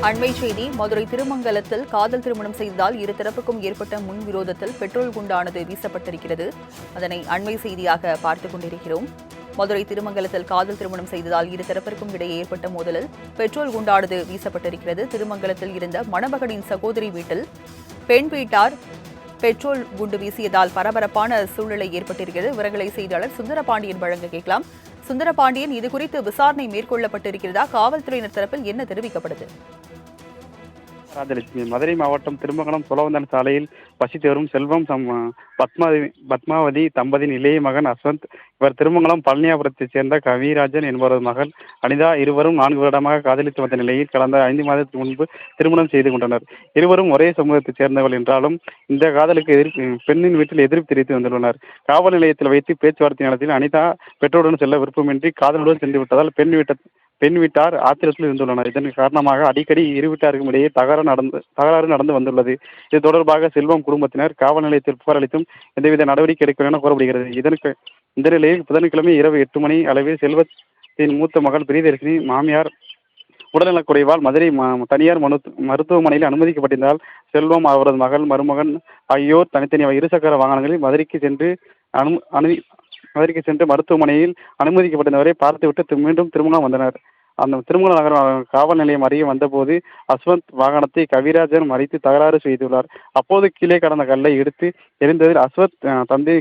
அண்மை செய்தி மதுரை திருமங்கலத்தில் காதல் திருமணம் செய்ததால் இருதரப்புக்கும் ஏற்பட்ட முன்விரோதத்தில் பெட்ரோல் குண்டானது வீசப்பட்டிருக்கிறது. அதனை அண்மை செய்தியாக பார்த்துக் கொண்டிருக்கிறோம். மதுரை திருமங்கலத்தில் காதல் திருமணம் செய்ததால் இருதரப்பிற்கும் இடையே ஏற்பட்ட மோதலில் பெட்ரோல் குண்டானது வீசப்பட்டிருக்கிறது. திருமங்கலத்தில் இருந்த மணமகனின் சகோதரி வீட்டில் பெண் வீட்டார் பெட்ரோல் குண்டு வீசியதால் பரபரப்பான சூழ்நிலை ஏற்பட்டிருக்கிறது. விவரங்களை செய்தியாளர் சுந்தரபாண்டியன் வழங்க கேட்கலாம். சுந்தரபாண்டியன், இதுகுறித்து விசாரணை மேற்கொள்ளப்பட்டிருக்கிறதா? காவல்துறையினர் தரப்பில் என்ன தெரிவிக்கப்படுது? ராஜலட்சுமி, மதுரை மாவட்டம் திருமங்கலம் சோழவந்தன் சாலையில் வசித்து வரும் செல்வம் பத்மாவதி தம்பதியின் இளைய மகன் அஸ்வந்த். இவர் திருமங்கலம் பழனியாபுரத்தைச் சேர்ந்த கவிராஜன் என்பவரது மகள் அனிதா. இருவரும் 4 வருடமாக காதலித்து வந்த நிலையில் கடந்த 5 மாதத்துக்கு முன்பு திருமணம் செய்து கொண்டனர். இருவரும் ஒரே சமூகத்தைச் சேர்ந்தவர்கள் என்றாலும் இந்த காதலுக்கு பெண்ணின் வீட்டில் எதிர்ப்பு தெரிவித்து வந்துள்ளனர். காவல் நிலையத்தில் வைத்து பேச்சுவார்த்தை நடத்திய அனிதா பெற்றோருடன் செல்ல விருப்பமின்றி காதலுடன் சென்று விட்டதால் பெண் வீட்டார் ஆத்திரத்தில் இருந்துள்ளனர். இதன் காரணமாக அடிக்கடி இரு வீட்டாருக்கும் இடையே தகராறு நடந்து வந்துள்ளது. இது தொடர்பாக செல்வம் குடும்பத்தினர் காவல் நிலையத்தில் புகார் அளித்தும் எந்தவித நடவடிக்கை எடுக்கவில்லை என கூறப்படுகிறது. இந்த நிலையில் புதன்கிழமை இரவு 8 மணி அளவில் செல்வத்தின் மூத்த மகள் பிரியதர்ஷினி மாமியார் உடல்நலக்குறைவால் மதுரை தனியார் மருத்துவமனையில் அனுமதிக்கப்பட்டிருந்தால் செல்வம், அவரது மகள், மருமகன் ஆகியோர் தனித்தனி இருசக்கர வாகனங்களில் மதுரைக்கு சென்று மருத்துவமனையில் அனுமதிக்கப்பட்டவரை பார்த்துவிட்டு மீண்டும் திருமணம் வந்தனர். அந்த திருமண நகர காவல் நிலையம் அருகே வந்தபோது அஸ்வந்த் வாகனத்தை கவிராஜன் மறித்து தகராறு செய்துள்ளார். அப்போது கீழே கடந்த கல்லை எடுத்து எரிந்ததில் அஸ்வந்த் தந்தை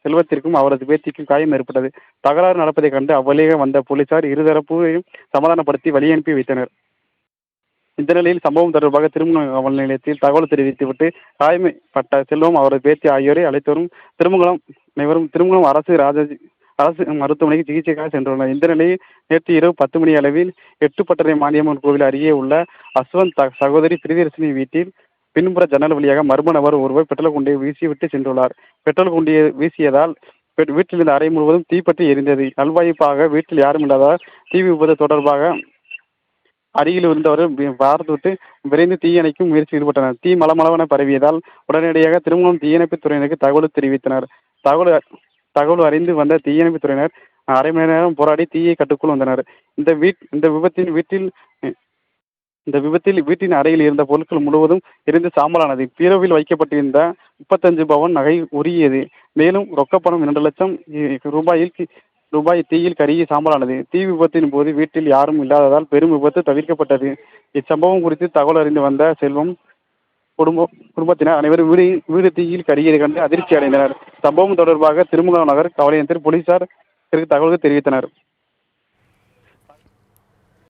செல்வத்திற்கும் அவரது பேத்திக்கும் காயம் ஏற்பட்டது. தகராறு நடப்பதைக் கண்டு அவ்வழியாக வந்த போலீசார் இருதரப்பையும் சமாதானப்படுத்தி வழி அனுப்பி வைத்தனர். இந்த நிலையில் சம்பவம் தொடர்பாக திருமண காவல் நிலையத்தில் தகவல் தெரிவித்துவிட்டு காயப்பட்ட செல்வம், அவரது பேத்தி ஆகியோரை அழைத்தவரும் திருமணம் அரசு மருத்துவமனைக்கு சிகிச்சைக்காக சென்றுள்ளனர். இந்த நிலையில் நேற்று இரவு 10 மணி அளவில் எட்டுப்பட்டறை மாரியம்மன் கோவில் அருகே உள்ள அஸ்வந்த் சகோதரி பிரியதர்ஷினி வீட்டில் பின்புற ஜன்னல் வழியாக மர்ம நபர் ஒருவர் பெட்ரோல் குண்டை வீசிவிட்டு சென்றுள்ளார். பெட்ரோல் குண்டியை வீசியதால் வீட்டில் இருந்த அறை முழுவதும் தீப்பற்றி எரிந்தது. நல்வாய்ப்பாக வீட்டில் யாரும் இல்லாததால் தீ விபத்து தொடர்பாக அருகில் இருந்தவர்கள் பார்த்துவிட்டு விரைந்து தீயணைக்கும் முயற்சியில் ஈடுபட்டனர். தீ மளமளவென பரவியதால் உடனடியாக திருமணம் தீயணைப்புத் துறையினருக்கு தகவல் தெரிவித்தனர். தகவல் அறிந்து வந்த தீயணைப்புத் துறையினர் அரை மணி நேரம் போராடி தீயை கட்டுக்குள் வந்தனர். இந்த விபத்தில் வீட்டின் அறையில் இருந்த பொருட்கள் முழுவதும் எரிந்து சாம்பலானது. பீரோவில் வைக்கப்பட்டிருந்த 35 பவுன் நகை உருகியது. மேலும் ரொக்கப்பணம் 2 லட்சம் ரூபாய் தீயில் கருகி சாம்பலானது. தீ விபத்தின் போது வீட்டில் யாரும் இல்லாததால் பெரும் விபத்து தவிர்க்கப்பட்டது. இச்சம்பவம் குறித்து தகவல் அறிந்து வந்த செல்வம் குடும்பத்தினர் அனைவரும் வீடு தீயில் கருகியதை கண்டு அதிர்ச்சி அடைந்தனர். சம்பவம் தொடர்பாக திருமங்கலம் நகர் காவல் நிலையத்தில் போலீசார் தகவல்கள் தெரிவித்தனர்.